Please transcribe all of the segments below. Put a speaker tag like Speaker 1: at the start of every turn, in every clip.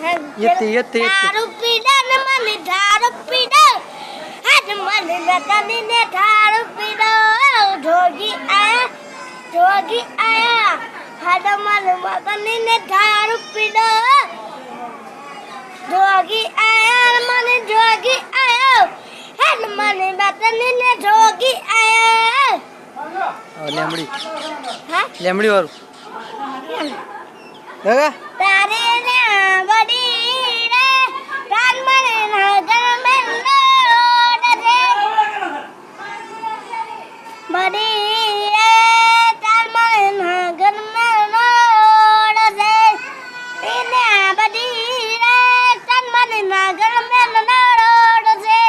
Speaker 1: દારૂ પીડા ને મને દારૂ પીડો હાથ મને બતાની ને દારૂ પીડો જોગી આયા હાથ મને બતાની ને દારૂ પીડો જોગી આયા મને જોગી આયો હાથ મને બતાની ને જોગી આયો
Speaker 2: લેમડી
Speaker 1: હા
Speaker 2: લેમડી વાળું કાકા
Speaker 1: તારે ને બડી રે કાન મને નગર મેં લોડ રે બડી રે કાન મને નગર મેં લોડ રે એને બડી રે કાન મને નગર મેં લોડ રે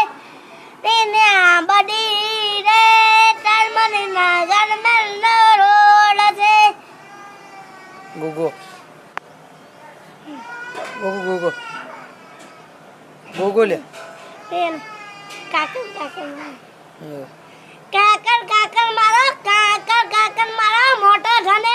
Speaker 1: એને બડી રે કાન મને નગર મેં લોડ રે
Speaker 2: ગોગો ગોગો ગોગો લે
Speaker 1: પેન કાકર મારો કાકર મારો મોટો ધને